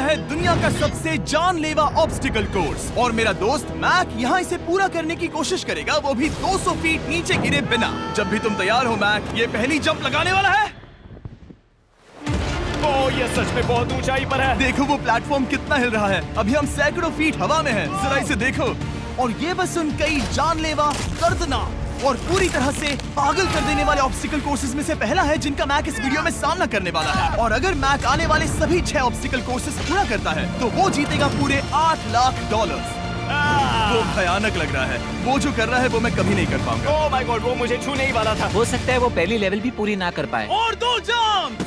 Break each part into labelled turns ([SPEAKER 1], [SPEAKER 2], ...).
[SPEAKER 1] है दुनिया का सबसे जानलेवा ऑब्स्टिकल कोर्स और मेरा दोस्त मैक यहाँ इसे पूरा करने की कोशिश करेगा, वो भी 200 फीट नीचे गिरे बिना। जब भी तुम तैयार हो मैक, ये पहली जंप लगाने वाला है।
[SPEAKER 2] ओह, ये सच में बहुत ऊंचाई पर है।
[SPEAKER 1] देखो वो प्लेटफॉर्म कितना हिल रहा है। अभी हम सैकड़ों फीट हवा में हैं। जरा इसे देखो। और ये बस उन कई जानलेवा, दर्दनाक और पूरी तरह से पागल कर देने वाले ऑब्स्टिकल कोर्सेज में से पहला है जिनका मैक इस वीडियो में सामना करने वाला है। और अगर मैक आने वाले सभी 6 ऑब्स्टिकल कोर्सेज पूरा करता है तो वो जीतेगा पूरे $8 लाख। वो भयानक लग रहा है। वो जो कर रहा है वो मैं कभी नहीं कर पाऊंगा।
[SPEAKER 2] ओह माय गॉड, वो मुझे छूने ही वाला था।
[SPEAKER 3] हो सकता है वो पहली लेवल भी पूरी ना कर पाए।
[SPEAKER 1] और 2 जंप।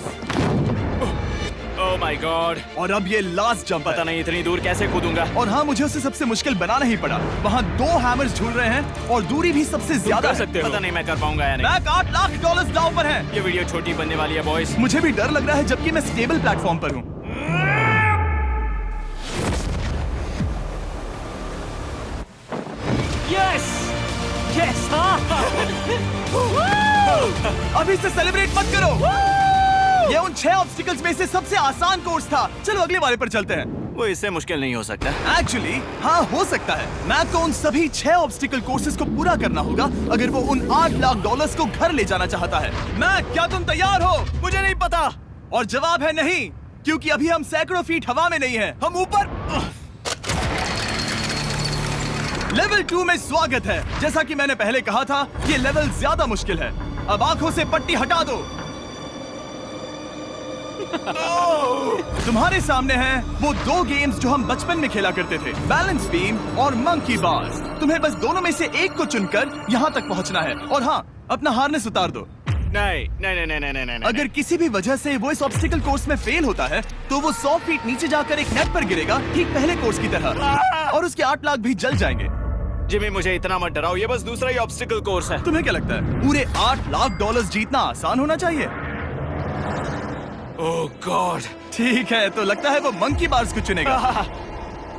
[SPEAKER 2] Oh my God.
[SPEAKER 1] और अब ये लास्ट जंप
[SPEAKER 2] पता नहीं इतनी दूर कैसे कूदूंगा।
[SPEAKER 1] और हाँ, मुझे उसे सबसे मुश्किल बनाना ही पड़ा। वहाँ 2 हैमर्स झूल रहे हैं और दूरी भी सबसे ज्यादा
[SPEAKER 2] कर सकते हो। पता नहीं मैं कर पाऊंगा या नहीं।
[SPEAKER 1] मैक $8 लाख दांव पर है।
[SPEAKER 2] ये वीडियो छोटी बनने वाली है बॉयज।
[SPEAKER 1] मुझे भी डर लग रहा है जबकि मैं स्टेबल प्लेटफॉर्म पर हूँ।
[SPEAKER 2] Yes yes.
[SPEAKER 1] अभी से सेलिब्रेट मत करो। ये उन 6 ऑब्स्टिकल्स में से सबसे आसान कोर्स था। चलो अगले वाले पर चलते हैं।
[SPEAKER 2] वो इससे मुश्किल नहीं हो सकता।
[SPEAKER 1] एक्चुअली हाँ, हो सकता है। मैक को उन सभी 6 ऑब्स्टिकल कोर्सेज को पूरा करना होगा अगर वो उन $8 लाख को घर ले जाना चाहता है। मैक, क्या तुम तैयार हो?
[SPEAKER 2] मुझे नहीं पता।
[SPEAKER 1] और जवाब है नहीं, क्योंकि अभी हम सैकड़ों फीट हवा में नहीं हैं। हम ऊपर। लेवल 2 में स्वागत है। जैसा कि मैंने पहले कहा था, ये लेवल ज्यादा मुश्किल है। अब आंखों से पट्टी हटा दो। तुम्हारे सामने हैं वो 2 गेम्स जो हम बचपन में खेला करते थे, बैलेंस बीम और मंकी बार्स। तुम्हें बस दोनों में से एक को चुनकर यहाँ तक पहुँचना है। और हाँ, अपना हार्नेस उतार दो।
[SPEAKER 2] नहीं नहीं नहीं नहीं नहीं नहीं।
[SPEAKER 1] अगर किसी भी वजह से वो इस ऑब्स्टिकल कोर्स में फेल होता है तो वो 100 फीट नीचे जाकर एक नेट पर गिरेगा, ठीक पहले कोर्स की तरह, और उसके 8 लाख भी जल जाएंगे।
[SPEAKER 2] जिमी, मुझे इतना मत डराओ। ये बस दूसरा ही ऑब्स्टिकल कोर्स है।
[SPEAKER 1] तुम्हें क्या लगता है पूरे $8 लाख जीतना आसान होना चाहिए?
[SPEAKER 2] ओह गॉड।
[SPEAKER 1] ठीक है, तो लगता है वो मंकी बार्स को चुनेगा।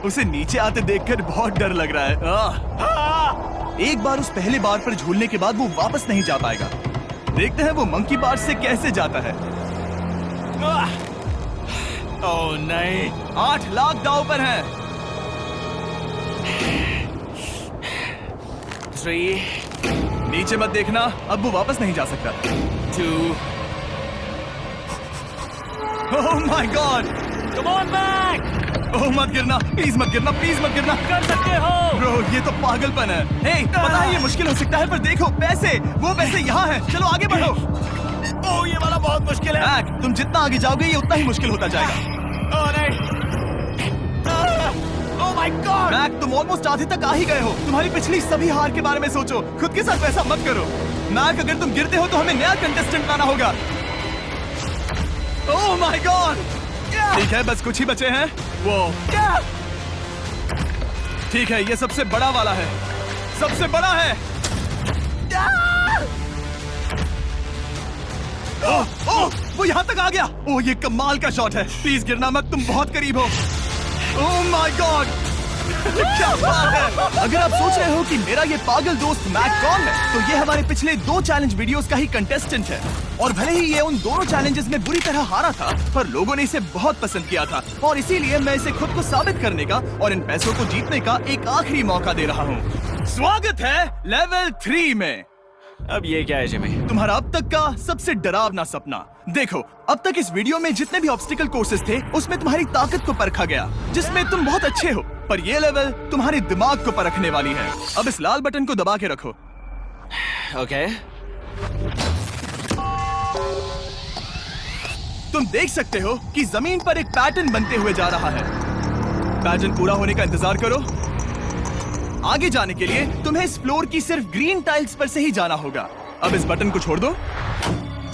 [SPEAKER 1] उसे नीचे आते देखकर बहुत डर लग रहा है। एक बार उस पहले बार पर झूलने के बाद वो वापस नहीं जा पाएगा। देखते हैं वो मंकी बार्स से कैसे जाता है।
[SPEAKER 2] ओह नहीं।
[SPEAKER 1] 8 लाख दांव पर हैं।
[SPEAKER 2] 3
[SPEAKER 1] नीचे मत देखना, अब वो वापस नहीं जा सकता।
[SPEAKER 2] 2
[SPEAKER 1] oh my god.
[SPEAKER 2] Come on Mac.
[SPEAKER 1] Oh मत गिरना, प्लीज मत गिरना, प्लीज मत गिरना।
[SPEAKER 2] कर सकते हो।
[SPEAKER 1] ब्रो, ये तो पागलपन है। हे, पता है ये मुश्किल हो सकता है, पर देखो पैसे, वो पैसे यहाँ हैं। चलो आगे बढ़ो।
[SPEAKER 2] ओह, ये वाला बहुत मुश्किल है।
[SPEAKER 1] मैक, तुम जितना आगे जाओगे ये उतना ही मुश्किल होता जाएगा।
[SPEAKER 2] ओह नहीं। ओह माय गॉड।
[SPEAKER 1] मैक, तुम ऑलमोस्ट आधे तक आ ही गए हो। तुम्हारी पिछली सभी हार के बारे में सोचो। खुद के साथ वैसा मत करो। मैक, अगर तुम गिरते हो तो हमें नया कंटेस्टेंट लाना होगा। ओह माय गॉड। ठीक है, बस कुछ ही बचे हैं। वो ठीक है, ये सबसे बड़ा वाला है। सबसे बड़ा है। ओह ओह, वो यहाँ तक आ गया। ओह, ये कमाल का शॉट है। प्लीज गिरना मत, तुम बहुत करीब हो। ओह माय गॉड, क्या बात है। अगर आप सोच रहे हो कि मेरा ये पागल दोस्त मैक कौन है, तो ये हमारे पिछले 2 चैलेंज वीडियोस का ही कंटेस्टेंट है। और भले ही ये उन दोनों चैलेंजेस में बुरी तरह हारा था, पर लोगों ने इसे बहुत पसंद किया था और इसीलिए मैं इसे खुद को साबित करने का और इन पैसों को जीतने का एक आखिरी मौका दे रहा हूँ। स्वागत है लेवल 3 में।
[SPEAKER 2] अब ये क्या है जिमी?
[SPEAKER 1] तुम्हारा अब तक का सबसे डरावना सपना। देखो, अब तक इस वीडियो में जितने भी ऑब्स्टिकल कोर्सेज थे उसमें तुम्हारी ताकत को परखा गया, जिसमें तुम बहुत अच्छे हो। पर ये लेवल तुम्हारे दिमाग को परखने वाली है। अब इस लाल बटन को दबा के रखो।
[SPEAKER 2] ओके।
[SPEAKER 1] तुम देख सकते हो कि जमीन पर एक पैटर्न बनते हुए जा रहा है। पैटर्न पूरा होने का इंतजार करो। आगे जाने के लिए तुम्हें इस फ्लोर की सिर्फ ग्रीन टाइल्स पर से ही जाना होगा। अब इस बटन को छोड़ दो।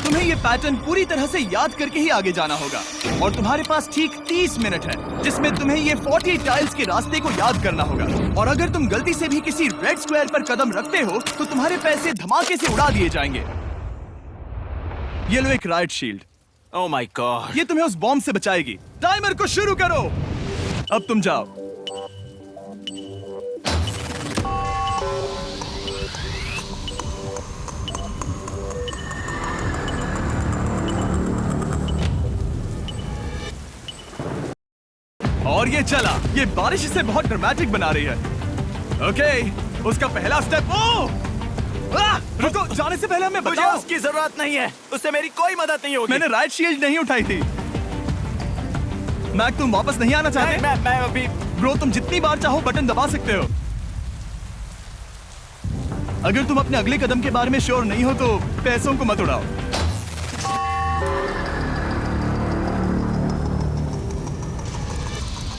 [SPEAKER 1] तुम्हें ये पैटर्न पूरी तरह से याद करके ही आगे जाना होगा और तुम्हारे पास ठीक 30 मिनट है जिसमें तुम्हें ये 40 टाइल्स के रास्ते को याद करना होगा। और अगर तुम गलती से भी किसी रेड स्क्वायर पर कदम रखते हो तो तुम्हारे पैसे धमाके से उड़ा दिए जाएंगे। ये लो एक right shield.
[SPEAKER 2] Oh my God.
[SPEAKER 1] ये तुम्हें उस बॉम्ब से बचाएगी। टाइमर को शुरू करो। अब तुम जाओ। और ये चला। ये बारिश इसे बहुत ड्रामेटिक बना रही है। ओके, उसका पहला स्टेप। रुको, जाने से पहले हमें
[SPEAKER 2] मुझे
[SPEAKER 1] बताओ।
[SPEAKER 2] उसकी जरूरत नहीं है, उससे मेरी कोई मदद नहीं होगी।
[SPEAKER 1] मैंने राइट शील्ड नहीं उठाई थी। मैक, तुम वापस नहीं आना चाहते?
[SPEAKER 2] मैं अभी
[SPEAKER 1] ब्रो, तुम जितनी बार चाहो बटन दबा सकते हो। अगर तुम अपने अगले कदम के बारे में श्योर नहीं हो तो पैसों को मत उड़ाओ।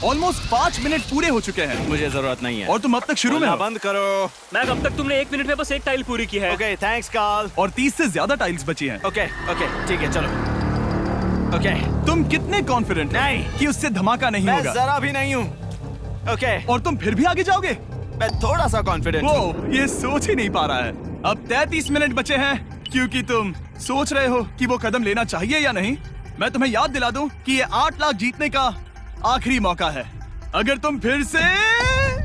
[SPEAKER 1] ऑलमोस्ट 5 मिनट पूरे हो चुके हैं
[SPEAKER 2] मुझे जरूरत नहीं है।
[SPEAKER 1] और तुम अब तक शुरू में
[SPEAKER 2] बोलना
[SPEAKER 1] हो।
[SPEAKER 2] बंद करो।
[SPEAKER 4] मैक, अब तक तुमने 1 मिनट में बस एक टाइल पूरी की है।
[SPEAKER 2] Okay, thanks Carl.
[SPEAKER 1] और 30 से ज्यादा टाइल्स बची हैं।
[SPEAKER 2] ओके ठीक है, चलो। ओके,
[SPEAKER 1] तुम कितने कॉन्फिडेंट
[SPEAKER 2] नहीं।
[SPEAKER 1] कि उससे धमाका नहीं
[SPEAKER 2] मैं
[SPEAKER 1] होगा?
[SPEAKER 2] जरा भी नहीं हूँ। ओके,
[SPEAKER 1] और तुम फिर भी आगे जाओगे?
[SPEAKER 2] मैं थोड़ा सा कॉन्फिडेंट हूँ।
[SPEAKER 1] वो ये सोच ही नहीं पा रहा है। अब 33 मिनट बचे हैं क्योंकि तुम सोच रहे हो कि वो कदम लेना चाहिए या नहीं। मैं तुम्हें याद दिला दूं कि ये 8 लाख जीतने का आखिरी मौका है। अगर तुम फिर से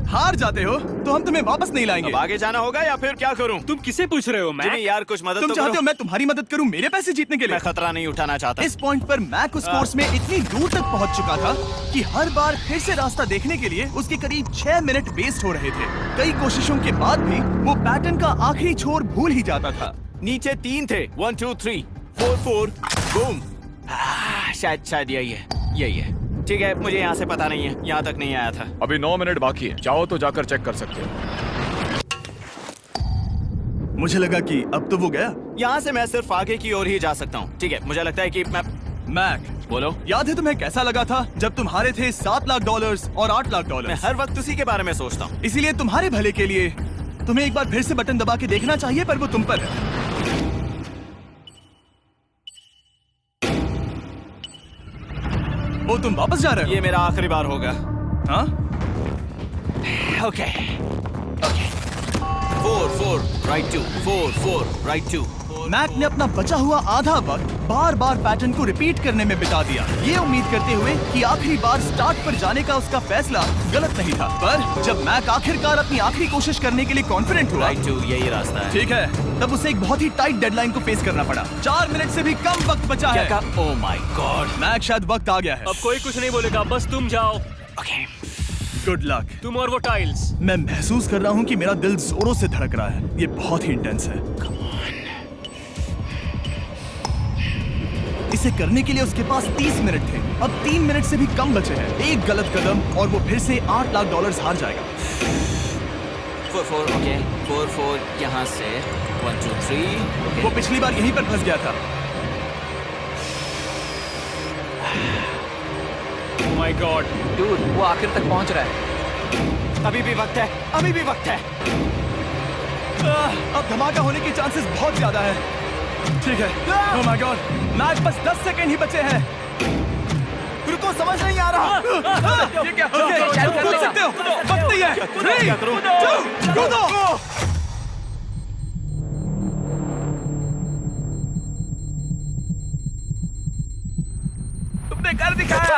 [SPEAKER 1] हार जाते हो तो हम तुम्हें वापस नहीं लाएंगे।
[SPEAKER 2] अब आगे जाना होगा या फिर क्या करूं?
[SPEAKER 4] तुम किसे पूछ रहे हो मैक?
[SPEAKER 2] जिमी यार, कुछ मदद
[SPEAKER 1] तुम
[SPEAKER 2] तो
[SPEAKER 1] चाहते
[SPEAKER 2] करो।
[SPEAKER 1] हो मैं तुम्हारी मदद करूं मेरे पैसे जीतने के लिए?
[SPEAKER 2] मैं खतरा नहीं उठाना चाहता।
[SPEAKER 1] इस पॉइंट पर मैक उस कोर्स में इतनी दूर तक पहुंच चुका था कि हर बार फिर से रास्ता देखने के लिए उसके करीब 6 मिनट वेस्ट हो रहे थे। कई कोशिशों के बाद भी वो पैटर्न का आखिरी छोर भूल ही जाता था।
[SPEAKER 2] नीचे 3 थे। 1 2 3 4 4 बूम। शायद यही है। ठीक है, मुझे यहाँ से पता नहीं है, यहाँ तक नहीं आया था।
[SPEAKER 5] अभी 9 मिनट बाकी है, चाहो तो जाकर चेक कर सकते हो।
[SPEAKER 1] मुझे लगा कि अब तो वो गया।
[SPEAKER 2] यहाँ से मैं सिर्फ आगे की ओर ही जा सकता हूँ। ठीक है, मुझे लगता है कि मैं
[SPEAKER 1] मैक,
[SPEAKER 2] बोलो।
[SPEAKER 1] याद है तुम्हें कैसा लगा था जब तुम हारे थे $7 लाख और $8 लाख?
[SPEAKER 2] मैं हर वक्त उसी के बारे में सोचता हूँ।
[SPEAKER 1] इसीलिए तुम्हारे भले के लिए तुम्हें एक बार फिर से बटन दबा के देखना चाहिए, पर वो तुम पर है। ओ, तुम वापस जा रहे हो?
[SPEAKER 2] ये मेरा आखिरी बार होगा।
[SPEAKER 1] हाँ?
[SPEAKER 2] Okay 4 right 2 4 right 2।
[SPEAKER 1] मैक ने अपना बचा हुआ आधा वक्त बार बार पैटर्न को रिपीट करने में बिता दिया, ये उम्मीद करते हुए कि आखिरी बार स्टार्ट पर जाने का उसका फैसला गलत नहीं था। पर जब मैक आखिरकार अपनी आखिरी कोशिश करने के लिए कॉन्फिडेंट हुआ,
[SPEAKER 2] राइट 2 यही रास्ता है।
[SPEAKER 1] ठीक है, तब उसे एक बहुत ही टाइट डेडलाइन को फेस करना पड़ा। 4 मिनट से भी कम वक्त बचा है।
[SPEAKER 2] ओह माय गॉड।
[SPEAKER 1] मैक, शायद वक्त आ गया है।
[SPEAKER 4] अब कोई कुछ नहीं बोलेगा, बस तुम जाओ।
[SPEAKER 2] Okay,
[SPEAKER 1] good luck.
[SPEAKER 4] तुम और वो टाइल्स।
[SPEAKER 1] मैं महसूस कर रहा हूँ कि मेरा दिल जोरों से धड़क रहा है। ये बहुत ही इंटेंस है। इसे करने के लिए उसके पास 30 मिनट थे। अब 3 मिनट से भी कम बचे हैं। एक गलत कदम और वो फिर से $8 लाख हार जाएगा।
[SPEAKER 2] 4 ओके 4 यहाँ से 1 2 3।
[SPEAKER 1] वो पिछली बार यहीं पर फंस गया था।
[SPEAKER 4] ओह माय गॉड।
[SPEAKER 3] डूड, वो आखिर तक पहुंच रहा है।
[SPEAKER 2] अभी भी वक्त है।
[SPEAKER 1] अब धमाका होने के चांसेस बहुत ज्यादा है। ठीक है। ओह माय गॉड, मैच बस 10 सेकंड ही बचे हैं।
[SPEAKER 2] रुको, समझ नहीं आ रहा।
[SPEAKER 1] ये क्या? ओके, तुम कूद सकते हो। वक्त नहीं है। 3 2 कूदो।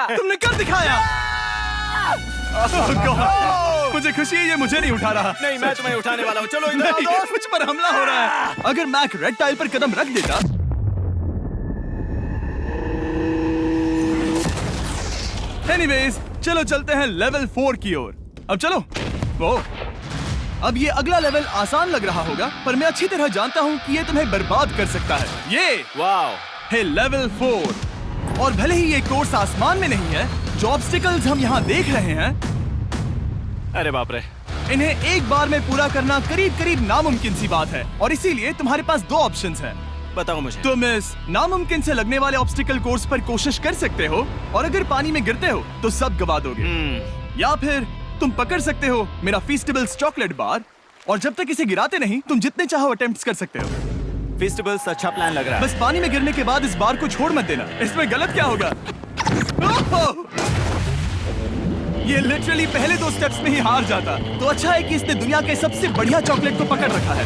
[SPEAKER 3] तुमने कर दिखाया।
[SPEAKER 1] Oh God, मुझे खुशी है ये मुझे नहीं उठा रहा।
[SPEAKER 2] नहीं, मैं तुम्हें उठाने वाला हूँ। चलो इधर आओ
[SPEAKER 1] नहीं,
[SPEAKER 2] दोस्त।
[SPEAKER 1] मुझ पर हमला हो रहा है। अगर मैक रेड टाइल पर कदम रख देता। एनीवेज, चलो चलते हैं लेवल 4 की ओर। अब चलो। वो अब ये अगला लेवल आसान लग रहा होगा, पर मैं अच्छी तरह जानता हूँ कि ये तुम्हें बर्बाद कर सकता है। ये
[SPEAKER 2] वाओ
[SPEAKER 1] है लेवल 4। और भले ही ये कोर्स आसमान में नहीं है, जो ऑब्स्टिकल्स हम यहाँ देख रहे हैं,
[SPEAKER 2] अरे बाप रे।
[SPEAKER 1] इन्हें एक बार में पूरा करना करीब करीब नामुमकिन सी बात है। और इसीलिए तुम्हारे पास 2 ऑप्शंस हैं।
[SPEAKER 2] बताओ मुझे।
[SPEAKER 1] तुम इस नामुमकिन से लगने वाले ऑब्स्टिकल कोर्स पर कोशिश कर सकते हो, और अगर पानी में गिरते हो तो सब गवा दोगे। या फिर तुम पकड़ सकते हो मेरा फीस्टेबल्स चॉकलेट बार, और जब तक इसे गिराते नहीं तुम जितने चाहो अटेम्प्ट्स कर सकते हो।
[SPEAKER 2] फेस्टिवल्स अच्छा प्लान लग रहा है।
[SPEAKER 1] बस पानी में गिरने के बाद इस बार को छोड़ मत देना। इसमें गलत क्या होगा? ओह! ये लिटरली पहले 2 स्टेप्स में ही हार जाता। तो अच्छा है कि इसने दुनिया के सबसे बढ़िया चॉकलेट को पकड़ रखा है।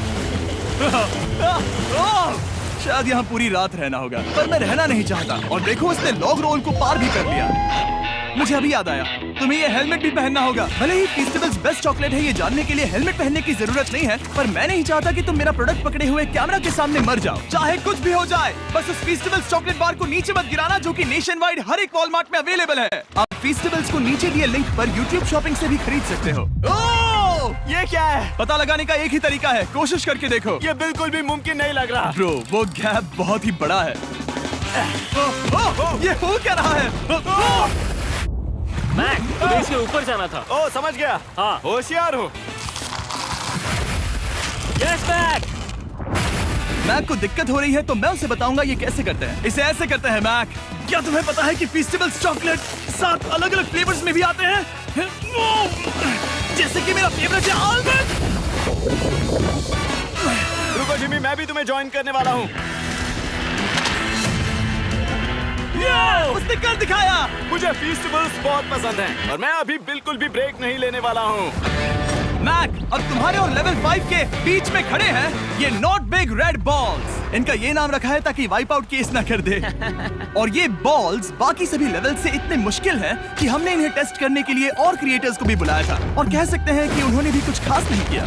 [SPEAKER 1] शायद यहाँ पूरी रात रहना होगा, पर मैं रहना नहीं चाहता। और देखो, इसने लॉग रोल को पार भी कर लिया। मुझे अभी याद आया, तुम्हें ये हेलमेट भी पहनना होगा। भले ही फीस्टेबल्स बेस्ट चॉकलेट है ये जानने के लिए हेलमेट पहनने की जरूरत नहीं है, पर मैं नहीं चाहता कि तुम मेरा प्रोडक्ट पकड़े हुए कैमरा के सामने मर जाओ। चाहे कुछ भी हो जाए, बस उस फीस्टेबल्स चॉकलेट बार को नीचे मत गिराना, जो कि नेशन वाइड हर एक वॉलमार्ट में अवेलेबल है। आप फीस्टेबल्स को नीचे दिए लिंक पर YouTube शॉपिंग से भी खरीद सकते हो।
[SPEAKER 2] ये क्या है?
[SPEAKER 1] पता लगाने का एक ही तरीका है, कोशिश करके देखो।
[SPEAKER 2] ये बिल्कुल भी मुमकिन नहीं लग रहा।
[SPEAKER 1] ब्रो, वो गैप बहुत ही बड़ा है। ये हो क्या रहा है?
[SPEAKER 4] मैक, तुम्हें इसके ऊपर जाना था।
[SPEAKER 2] ओ, समझ गया।
[SPEAKER 4] हाँ।
[SPEAKER 2] होशियार हूँ।
[SPEAKER 4] Yes Mac.
[SPEAKER 1] मैक को दिक्कत हो रही है तो मैं उसे बताऊंगा ये कैसे करते हैं। इसे ऐसे करते हैं मैक। क्या तुम्हें पता है कि फीस्टेबल्स चॉकलेट 7 अलग-अलग फ्लेवर्स में भी आते हैं? जैसे कि मेरा फेवरेट है आलमंड।
[SPEAKER 2] रुको जिमी, मैं भी तुम्हें ज्वाइन करने वाला हूँ।
[SPEAKER 1] उसने कर दिखाया।
[SPEAKER 2] मुझे फीस्टेबल्स बहुत पसंद हैं और मैं अभी बिल्कुल भी ब्रेक नहीं लेने वाला हूँ।
[SPEAKER 1] मैक, अब तुम्हारे और लेवल 5 के बीच में खड़े हैं ये नॉट बिग रेड बॉल्स। इनका ये नाम रखा है ताकि वाइप आउट केस ना कर दे। और ये बॉल्स बाकी सभी लेवल से इतने मुश्किल हैं कि हमने इन्हें टेस्ट करने के लिए और क्रिएटर्स को भी बुलाया था, और कह सकते हैं कि उन्होंने भी कुछ खास नहीं किया।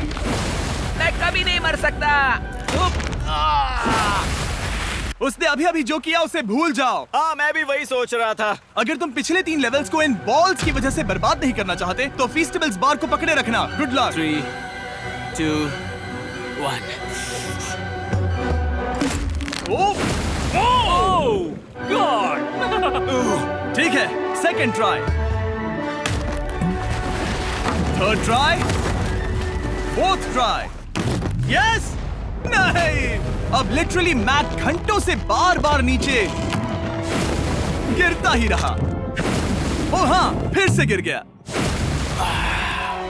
[SPEAKER 3] मैं कभी नहीं मर सकता।
[SPEAKER 1] उसने अभी अभी जो किया उसे भूल जाओ।
[SPEAKER 2] हाँ, मैं भी वही सोच रहा था।
[SPEAKER 1] अगर तुम पिछले 3 लेवल्स को इन बॉल्स की वजह से बर्बाद नहीं करना चाहते तो फीस्टेबल्स बार को पकड़े रखना। Good luck.
[SPEAKER 2] 3, 2, 1।
[SPEAKER 4] गॉड।
[SPEAKER 1] ठीक है, second try, third try, fourth try. Yes. नहीं, अब लिटरली मैक घंटों से बार बार नीचे गिरता ही रहा। ओ हाँ, फिर से गिर गया।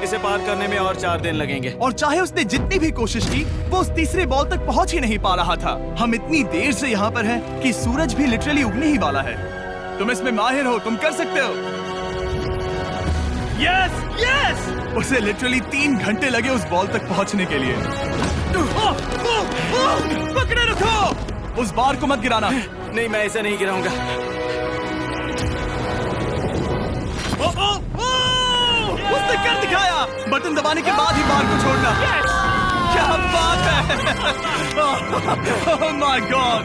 [SPEAKER 2] इसे पार करने में और 4 दिन लगेंगे।
[SPEAKER 1] और चाहे उसने जितनी भी कोशिश की, वो उस तीसरे बॉल तक पहुंच ही नहीं पा रहा था। हम इतनी देर से यहाँ पर हैं कि सूरज भी लिटरली उगने ही वाला है। तुम इसमें माहिर हो, तुम कर सकते हो। Yes, yes. उसे लिटरली 3 घंटे लगे उस बॉल तक पहुंचने के लिए। पकड़े रखो, उस बार को मत गिराना।
[SPEAKER 2] नहीं, मैं इसे नहीं गिराऊंगा।
[SPEAKER 1] उसने कर दिखाया। बटन दबाने के बाद ही बार को छोड़ना। क्या बात है। ओह माय गॉड।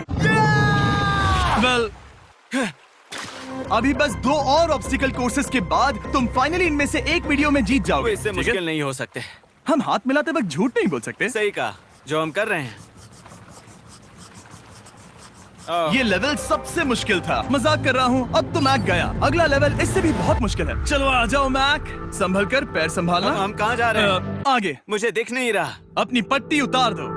[SPEAKER 1] वेल, अभी बस 2 और ऑब्स्टिकल कोर्सेस के बाद तुम फाइनली इनमें से एक वीडियो में जीत
[SPEAKER 2] वो
[SPEAKER 1] जाओगे।
[SPEAKER 2] इससे
[SPEAKER 1] ठीक है?
[SPEAKER 2] मुश्किल नहीं हो सकते।
[SPEAKER 1] हम हाथ मिलाते वक्त झूठ नहीं बोल सकते।
[SPEAKER 2] सही कहा, जो हम कर रहे हैं।
[SPEAKER 1] ये लेवल सबसे मुश्किल था। मजाक कर रहा हूँ, अब तो मैक गया। अगला लेवल इससे भी बहुत मुश्किल है। चलो आ जाओ मैक, संभल कर, पैर संभालना।
[SPEAKER 2] हम कहाँ जा रहे हैं?
[SPEAKER 1] आगे।
[SPEAKER 2] मुझे दिख नहीं रहा।
[SPEAKER 1] अपनी पट्टी उतार दो।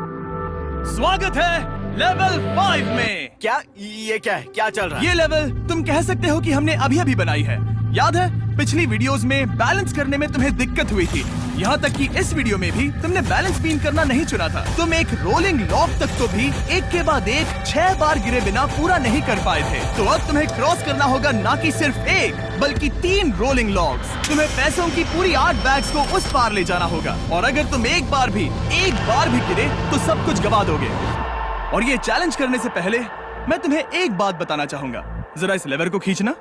[SPEAKER 1] स्वागत है लेवल 5 में।
[SPEAKER 2] क्या? ये क्या है? क्या चल रहा है?
[SPEAKER 1] ये लेवल तुम कह सकते हो कि हमने अभी अभी बनाई है। याद है पिछली वीडियोस में बैलेंस करने में तुम्हें दिक्कत हुई थी, यहाँ तक कि इस वीडियो में भी तुमने बैलेंस बीन करना नहीं चुना था। तुम एक रोलिंग लॉग तक तो भी एक के बाद एक 6 बार गिरे बिना पूरा नहीं कर पाए थे। तो अब तुम्हें क्रॉस करना होगा ना कि सिर्फ एक बल्कि 3 रोलिंग लॉग्स। तुम्हें पैसों की पूरी 8 बैग्स को उस पार ले जाना होगा, और अगर तुम एक बार भी गिरे तो सब कुछ गवा दोगे। और ये चैलेंज करने से पहले मैं तुम्हें एक बात बताना चाहूंगा। जरा इस लेवर को खींचना।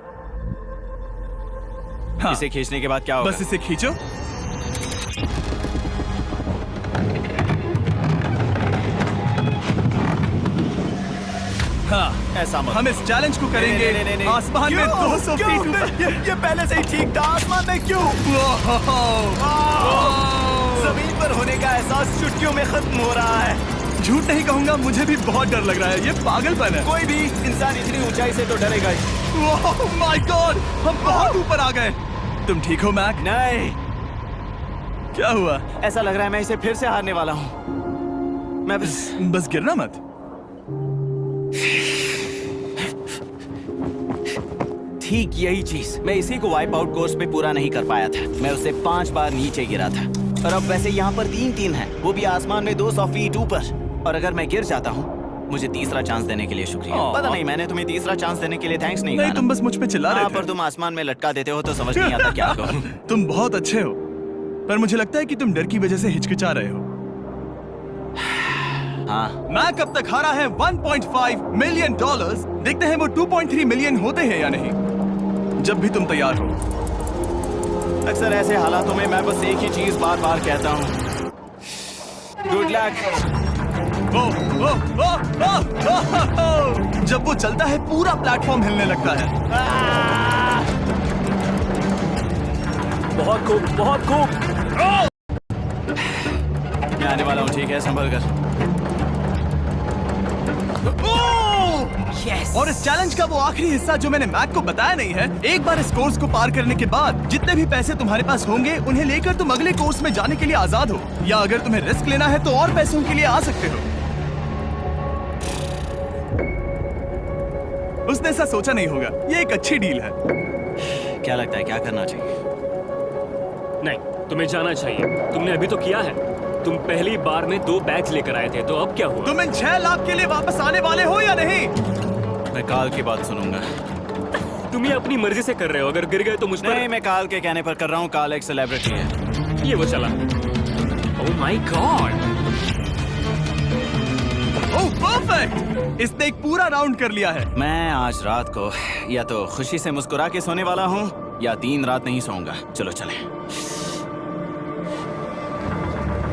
[SPEAKER 1] हाँ,
[SPEAKER 2] इसे खींचने के बाद क्या होगा?
[SPEAKER 1] बस इसे खींचो। हाँ,
[SPEAKER 2] ऐसा मत।
[SPEAKER 1] हम इस चैलेंज को करेंगे
[SPEAKER 2] नहीं।
[SPEAKER 1] आसमान में
[SPEAKER 2] क्यों?
[SPEAKER 1] 200
[SPEAKER 2] क्यों?
[SPEAKER 1] फीट ऊपर।
[SPEAKER 2] ये पहले से ही ठीक था। आसमान में क्यों? जमीन पर होने का एहसास चुटकियों में खत्म हो रहा है।
[SPEAKER 1] झूठ नहीं कहूंगा, मुझे भी बहुत डर लग रहा है। ये पागलपन है।
[SPEAKER 2] कोई भी इंसान इतनी ऊंचाई से तो डरेगा ही।
[SPEAKER 1] ओह माय गॉड, हम बहुत ऊपर आ गए। तुम ठीक हो मैक?
[SPEAKER 2] नहीं,
[SPEAKER 1] क्या हुआ?
[SPEAKER 2] ऐसा लग रहा है मैं इसे फिर से हारने वाला हूँ। मैं
[SPEAKER 1] बस गिरना मत।
[SPEAKER 2] ठीक यही चीज मैं इसी को वाइप आउट कोर्स पे पूरा नहीं कर पाया था। मैं उससे 5 बार नीचे गिरा था, और अब वैसे यहाँ पर 3 है, वो भी आसमान में 200 फीट ऊपर। और अगर मैं गिर जाता हूँ, मुझे तीसरा चांस देने के लिए शुक्रिया। पता नहीं मैंने तुम्हें तीसरा चांस देने के लिए थैंक्स नहीं कहा
[SPEAKER 1] नहीं,
[SPEAKER 2] ना।
[SPEAKER 1] तुम बस मुझ पे चिल्ला रहे थे।
[SPEAKER 2] पर तुम आसमान में लटका देते हो तो समझ नहीं आता क्या कहूँ।
[SPEAKER 1] तुम बहुत अच्छे हो, पर मुझे लगता है कि तुम डर की वजह से हिचकिचा रहे हो।
[SPEAKER 2] हाँ,
[SPEAKER 1] मैक अब तक हारा है $1.5 मिलियन। देखते हैं वो $2.3 मिलियन होते हैं या नहीं। जब भी तुम तैयार हो।
[SPEAKER 2] अक्सर ऐसे हालातों में मैं बस एक ही चीज बार बार कहता हूँ, गुड लक।
[SPEAKER 1] ओ, ओ, ओ, ओ, ओ, ओ, ओ। जब वो चलता है पूरा प्लेटफॉर्म हिलने लगता है।
[SPEAKER 4] बहुत खूब, बहुत खूब।
[SPEAKER 2] मैं आने वाला हूँ, ठीक है, संभल कर।
[SPEAKER 1] Yes. और इस चैलेंज का वो आखिरी हिस्सा जो मैंने मैक को बताया नहीं है, एक बार इस कोर्स को पार करने के बाद जितने भी पैसे तुम्हारे पास होंगे उन्हें लेकर तुम अगले कोर्स में जाने के लिए आजाद हो, या अगर तुम्हें रिस्क लेना है तो और पैसों के लिए आ सकते हो। उसने ऐसा सोचा नहीं होगा, ये एक अच्छी डील है।
[SPEAKER 2] क्या लगता है क्या करना चाहिए?
[SPEAKER 4] नहीं, तुम्हें जाना चाहिए। तुमने अभी तो किया है। तुम पहली बार में 2 बैग्स लेकर आए थे, तो अब क्या हुआ?
[SPEAKER 1] तुम इन 6 लाख के लिए वापस आने वाले हो या नहीं?
[SPEAKER 2] मैं काल की बात सुनूंगा।
[SPEAKER 4] तुम ये अपनी मर्जी से कर रहे हो। अगर गिर गए तो मुझ पर।
[SPEAKER 2] नहीं, मैं काल के कहने पर कर रहा हूँ। काल एक सेलिब्रिटी है।
[SPEAKER 4] ये वो चला। ओह माय गॉड।
[SPEAKER 1] ओह परफेक्ट, इसने एक पूरा राउंड कर लिया है।
[SPEAKER 2] मैं आज रात को या तो खुशी से मुस्कुरा के सोने वाला हूँ या 3 रात नहीं सोऊंगा। चलो चलें।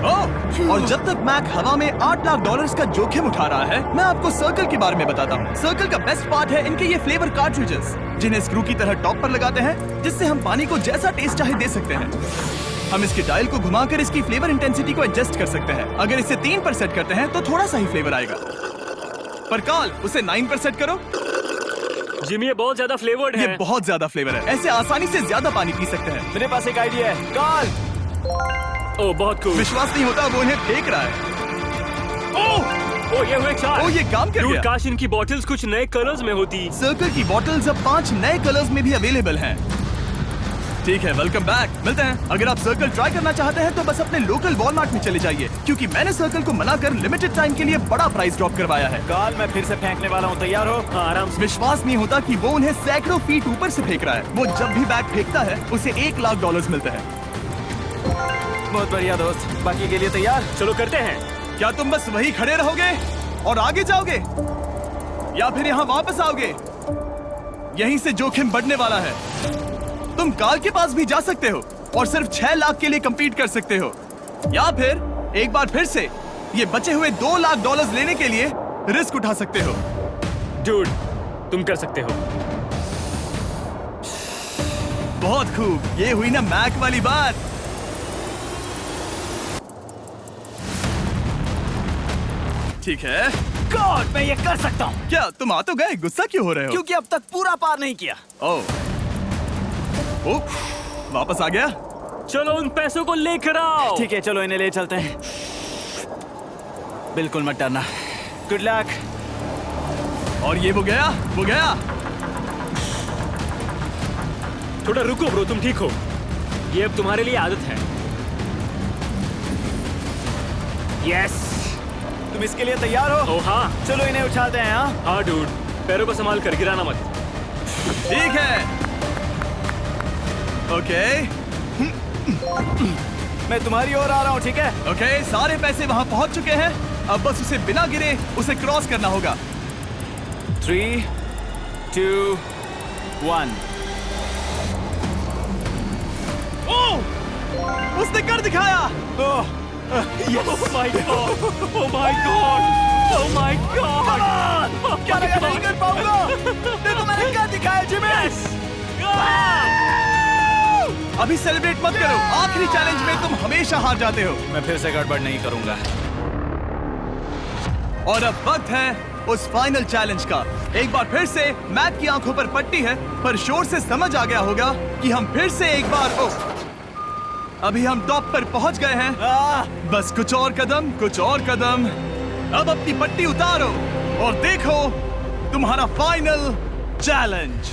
[SPEAKER 1] ओह, और जब तक मैक हवा में $8 लाख का जोखिम उठा रहा है, मैं आपको सर्कल के बारे में बताता हूँ। सर्कल का बेस्ट पार्ट है इनके ये फ्लेवर कार्ट्रिजेस, जिन्हें स्क्रू की तरह टॉप पर लगाते हैं, जिससे हम पानी को जैसा टेस्ट चाहे दे सकते हैं। हम इसकी डायल को घुमाकर इसकी फ्लेवर इंटेंसिटी को एडजस्ट कर सकते हैं। अगर इसे 3 पर सेट करते हैं तो थोड़ा सा ही फ्लेवर आएगा, पर काल उसे 9 पर सेट करो।
[SPEAKER 4] जिमी, ये बहुत ज्यादा फ्लेवर्ड है।
[SPEAKER 1] ये बहुत ज्यादा फ्लेवर है, ऐसे आसानी से ज्यादा पानी पी सकते हैं।
[SPEAKER 2] मेरे पास एक आइडिया है। काल,
[SPEAKER 4] ओह बहुत कूल।
[SPEAKER 1] विश्वास नहीं होता, वो उन्हें फेंक रहा है। ओह,
[SPEAKER 4] ओह ये हुए 4।
[SPEAKER 1] ओह, ये काम कर
[SPEAKER 4] Dude,
[SPEAKER 1] गया।
[SPEAKER 4] काश इनकी बॉटल्स कुछ नए कलर्स में होती।
[SPEAKER 1] सर्कल की बॉटल्स अब 5 नए कलर्स में भी अवेलेबल हैं। ठीक है, वेलकम बैक, मिलते हैं। अगर आप सर्कल ट्राई करना चाहते हैं तो बस अपने लोकल वॉलमार्ट में चले जाइए, क्योंकि मैंने सर्कल को मना कर लिमिटेड टाइम के लिए बड़ा प्राइस ड्रॉप करवाया है।
[SPEAKER 2] काल, मैं फिर से फेंकने वाला हूँ। तैयार हो?
[SPEAKER 4] हाँ, आराम से।
[SPEAKER 1] विश्वास नहीं होता कि वो उन्हें सैकड़ों फीट ऊपर से फेंक रहा है। वो जब भी बैग फेंकता है उसे $1 लाख मिलते हैं।
[SPEAKER 2] बहुत बढ़िया दोस्त, बाकी के लिए तैयार?
[SPEAKER 4] चलो करते हैं।
[SPEAKER 1] क्या तुम बस वही खड़े रहोगे और आगे जाओगे, या फिर यहाँ वापस आओगे? यहीं से जोखिम बढ़ने वाला है। तुम काल के पास भी जा सकते हो और सिर्फ 6 लाख के लिए compete कर सकते हो, या फिर एक बार फिर से ये बचे हुए $2 लाख लेने के लिए रिस्क उठा सकते हो।
[SPEAKER 4] Dude, तुम कर सकते हो।
[SPEAKER 1] बहुत खूब, ये हुई ना मैक वाली बात। ठीक है।
[SPEAKER 2] गॉड, मैं ये कर सकता हूँ।
[SPEAKER 1] क्या तुम आ तो गए, गुस्सा क्यों हो रहे हो?
[SPEAKER 2] क्योंकि अब तक पूरा पार नहीं किया।
[SPEAKER 1] ओह, वापस आ गया।
[SPEAKER 4] चलो उन पैसों को लेकर आओ।
[SPEAKER 2] ठीक है, चलो इन्हें ले चलते हैं। बिल्कुल मत डरना। Good luck.
[SPEAKER 1] और ये वो गया, वो गया।
[SPEAKER 4] थोड़ा रुको ब्रो, तुम ठीक हो। ये अब तुम्हारे लिए आदत है। यस।
[SPEAKER 2] तुम इसके लिए तैयार हो?
[SPEAKER 4] ओह हाँ।
[SPEAKER 2] चलो इन्हें उछालते हैं। हाँ,
[SPEAKER 4] हाँ डूड, पैरों को संभाल कर, गिराना मत।
[SPEAKER 1] ठीक है। ओके,
[SPEAKER 2] मैं तुम्हारी ओर आ रहा हूँ, ठीक है?
[SPEAKER 1] ओके, सारे पैसे वहां पहुंच चुके हैं। अब बस उसे बिना गिरे उसे क्रॉस करना होगा।
[SPEAKER 2] 3, 2, 1।
[SPEAKER 1] ओह, उसने कर दिखाया।
[SPEAKER 2] ओह,
[SPEAKER 4] Oh my god! Oh my god! Oh my god!
[SPEAKER 2] क्या लगा नहीं कर पाऊंगा? देखो मैंने क्या दिखाया जिमी।
[SPEAKER 1] अभी सेलिब्रेट मत करो, आखिरी चैलेंज में तुम हमेशा हार जाते हो।
[SPEAKER 2] मैं फिर से गड़बड़ नहीं करूंगा।
[SPEAKER 1] और अब वक्त है उस फाइनल चैलेंज का। एक बार फिर से मैक की आंखों पर पट्टी है, पर शोर से समझ आ गया होगा कि हम फिर से एक बार अभी हम टॉप पर पहुंच गए हैं। बस कुछ और कदम, कुछ और कदम। अब अपनी पट्टी उतारो और देखो तुम्हारा फाइनल चैलेंज।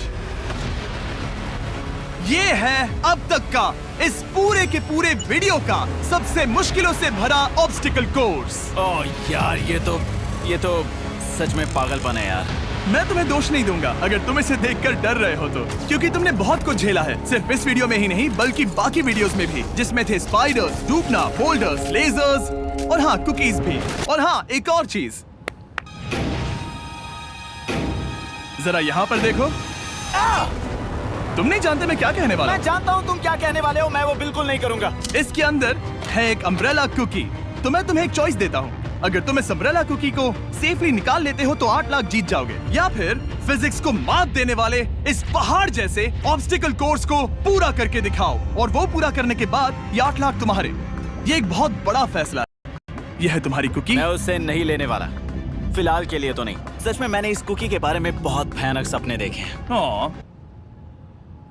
[SPEAKER 1] ये है अब तक का इस पूरे के पूरे वीडियो का सबसे मुश्किलों से भरा ऑब्स्टिकल कोर्स।
[SPEAKER 2] ओह यार, ये तो सच में पागलपन है यार।
[SPEAKER 1] मैं तुम्हें दोष नहीं दूंगा अगर तुम इसे देखकर डर रहे हो तो, क्योंकि तुमने बहुत कुछ झेला है, सिर्फ इस वीडियो में ही नहीं बल्कि बाकी वीडियोस में भी, जिसमें थे स्पाइडर्स, डूबना, बोल्डर्स, लेजर्स और हाँ कुकीज भी। और हाँ, एक और चीज, जरा यहाँ पर देखो। तुम नहीं जानते मैं क्या कहने वाला
[SPEAKER 2] मैं जानता हूँ तुम क्या कहने वाले हो, मैं वो बिल्कुल नहीं करूंगा।
[SPEAKER 1] हूँ। इसके अंदर है एक अम्ब्रेला कुकी। तो मैं तुम्हें एक चॉइस देता हूँ। अगर तुम इस अम्ब्रेला कुकी को सेफली निकाल लेते हो तो 8 लाख जीत जाओगे, या फिर फिजिक्स को मात देने वाले इस पहाड़ जैसे ऑब्स्टिकल कोर्स को पूरा करके दिखाओ, और वो पूरा करने के बाद ये 8 लाख तुम्हारे। ये एक बहुत बड़ा फैसला है। यह है तुम्हारी कुकी।
[SPEAKER 2] मैं उससे नहीं लेने वाला, फिलहाल के लिए तो नहीं। सच में मैंने इस कुकी के बारे में बहुत भयानक सपने देखे हैं।
[SPEAKER 1] हाँ,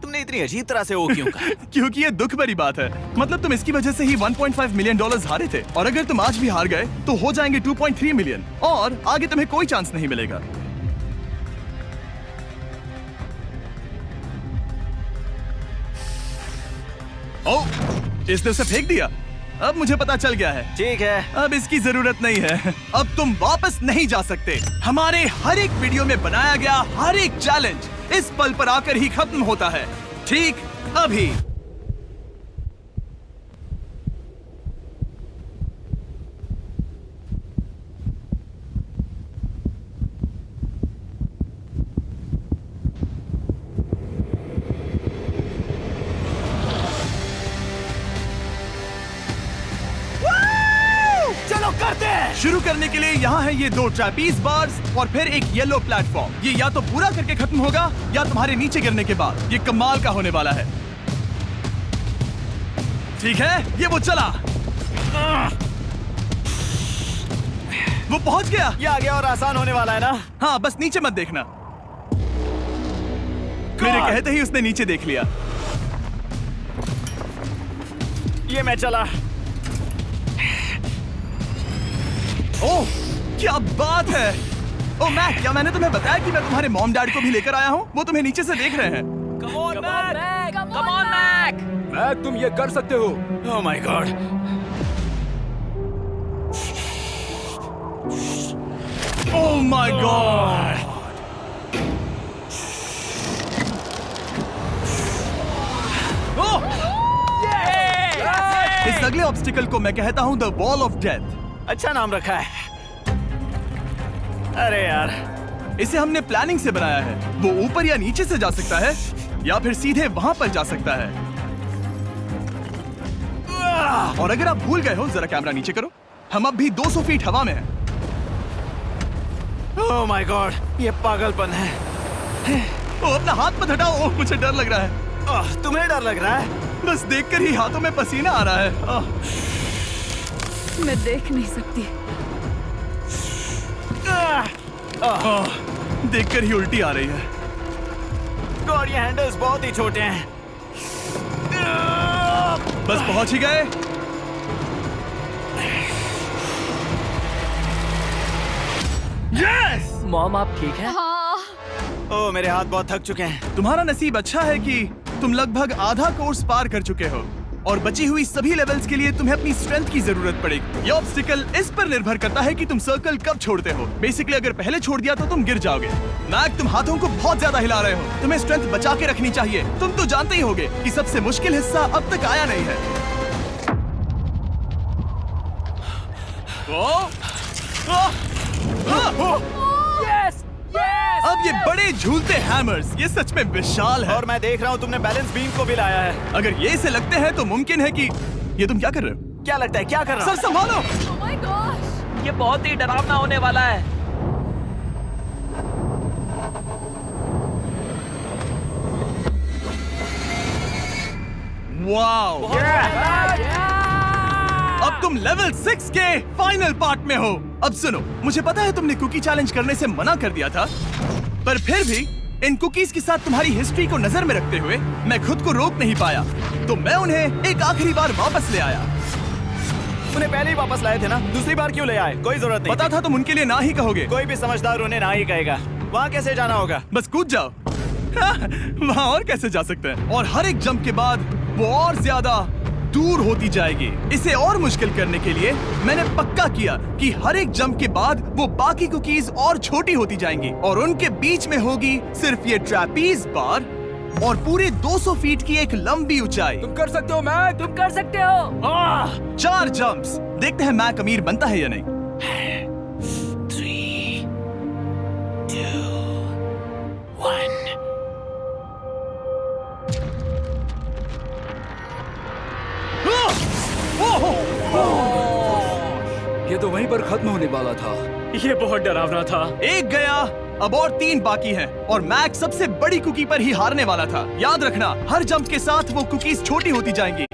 [SPEAKER 2] तुमने इतनी अजीब तरह से वो क्यों कहा?
[SPEAKER 1] क्योंकि ये दुख भरी बात है। मतलब तुम इसकी वजह से ही 1.5 मिलियन डॉलर्स हारे थे, और अगर तुम आज भी हार गए तो हो जाएंगे 2.3 मिलियन, और आगे तुम्हें कोई चांस नहीं मिलेगा। ओह, इसने उसे फेंक दिया। अब मुझे पता चल गया है।
[SPEAKER 2] ठीक है,
[SPEAKER 1] अब इसकी जरूरत नहीं है। अब तुम वापस नहीं जा सकते। हमारे हर एक वीडियो में बनाया गया हर एक चैलेंज इस पल पर आकर ही खत्म होता है, ठीक अभी।
[SPEAKER 2] चलो करते हैं।
[SPEAKER 1] शुरू करने के लिए यहाँ है ये 2 ट्रैपीज बार्स और फिर एक येलो प्लेटफॉर्म। ये या तो पूरा करके खत्म होगा या तुम्हारे नीचे गिरने के बाद। ये कमाल का होने वाला है। ठीक है, ये वो चला। वो पहुंच गया।
[SPEAKER 2] ये आगे और आसान होने वाला है ना?
[SPEAKER 1] हाँ, बस नीचे मत देखना। मेरे कहते ही उसने नीचे देख लिया।
[SPEAKER 2] ये मैं चला।
[SPEAKER 1] ओह, क्या बात है। ओह मैक, क्या मैंने तुम्हें बताया कि मैं तुम्हारे मॉम डैड को भी लेकर आया हूँ? वो तुम्हें नीचे से देख रहे हैं।
[SPEAKER 3] कम ऑन मैक।
[SPEAKER 5] मैक, तुम ये कर सकते हो।
[SPEAKER 2] ओह my God.
[SPEAKER 1] Oh my God. इस अगले ऑब्स्टिकल को मैं कहता हूँ द वॉल ऑफ डेथ।
[SPEAKER 2] अच्छा नाम रखा है। अरे यार,
[SPEAKER 1] इसे हमने प्लानिंग से बनाया है। वो ऊपर या नीचे से जा सकता है, या फिर सीधे वहां पर जा सकता है। और अगर आप भूल गए हो, जरा कैमरा नीचे करो। हम अब भी 200 फीट हवा में हैं।
[SPEAKER 2] ओह माय गॉड, ये पागलपन है।
[SPEAKER 1] ओ, अपना हाथ मत हटाओ। ओह, मुझे डर लग रहा है।
[SPEAKER 2] तुम्हें डर लग रहा है?
[SPEAKER 1] बस देखकर ही हाथों में पसीना आ रहा है।
[SPEAKER 6] मैं देख नहीं सकती।
[SPEAKER 1] देखकर ही उल्टी आ रही है।
[SPEAKER 2] गॉड, ये हैंडल्स बहुत ही छोटे हैं।
[SPEAKER 1] बस पहुंच ही गए। यस!
[SPEAKER 3] मॉम, आप ठीक है?
[SPEAKER 6] हाँ।
[SPEAKER 2] ओह, मेरे हाथ बहुत थक चुके हैं।
[SPEAKER 1] तुम्हारा नसीब अच्छा है कि तुम लगभग आधा कोर्स पार कर चुके हो, और बची हुई सभी लेवल्स के लिए तुम्हें अपनी स्ट्रेंथ की जरूरत पड़ेगी। ये ऑब्स्टिकल इस पर निर्भर करता है कि तुम सर्कल कब छोड़ते हो। बेसिकली अगर पहले छोड़ दिया तो तुम गिर जाओगे। मैक, तुम हाथों को बहुत ज्यादा हिला रहे हो। तुम्हें स्ट्रेंथ बचा के रखनी चाहिए। तुम तो जानते ही होगे कि सबसे मुश्किल हिस्सा अब तक आया नहीं है।
[SPEAKER 3] Yes, yes.
[SPEAKER 1] अब ये बड़े झूलते हैमर्स, ये सच में विशाल है।
[SPEAKER 2] और मैं देख रहा हूँ तुमने बैलेंस बीम को भी लाया है।
[SPEAKER 1] अगर ये इसे लगते हैं तो मुमकिन है कि ये तुम क्या कर रहे हो?
[SPEAKER 2] क्या लगता है, क्या कर रहा
[SPEAKER 1] सर संभालो।
[SPEAKER 6] Oh my gosh!
[SPEAKER 3] ये बहुत ही डरावना होने वाला है।
[SPEAKER 1] वाओ! अब तुम लेवल 6 के फाइनल पार्ट में हो। अब सुनो, मुझे पता है तुमने कुकी चैलेंज करने से मना कर दिया था, पर फिर भी इन कुकीज के साथ तुम्हारी हिस्ट्री को नजर में रखते हुए मैं खुद को रोक नहीं पाया, तो मैं उन्हें एक आखिरी बार वापस ले आया।
[SPEAKER 2] उन्हें पहले ही वापस लाए थे ना, दूसरी बार क्यों ले आए? कोई जरूरत नहीं
[SPEAKER 1] पता
[SPEAKER 2] थी।
[SPEAKER 1] था तुम उनके लिए ना ही कहोगे।
[SPEAKER 2] कोई भी समझदार उन्हें ना ही कहेगा। वहाँ कैसे जाना होगा?
[SPEAKER 1] बस कूद जाओ। वहाँ और कैसे जा सकते हैं? और हर एक जंप के बाद वो और ज्यादा दूर होती जाएगी। इसे और मुश्किल करने के लिए मैंने पक्का किया कि हर एक जंप के बाद वो बाकी कुकीज और छोटी होती जाएंगी, और उनके बीच में होगी सिर्फ ये ट्रैपीज बार और पूरे 200 फीट की एक लंबी ऊंचाई।
[SPEAKER 5] तुम कर सकते हो मैक।
[SPEAKER 3] तुम कर सकते हो।
[SPEAKER 1] 4 जंप्स। देखते हैं मैक अमीर बनता है या नहीं।
[SPEAKER 2] 3, 2, 1।
[SPEAKER 7] ये तो वहीं पर खत्म होने वाला था।
[SPEAKER 4] ये बहुत डरावना था।
[SPEAKER 1] एक गया, अब और 3 बाकी हैं और मैक्स सबसे बड़ी कुकी पर ही हारने वाला था। याद रखना, हर जंप के साथ वो कुकीज छोटी होती जाएंगी।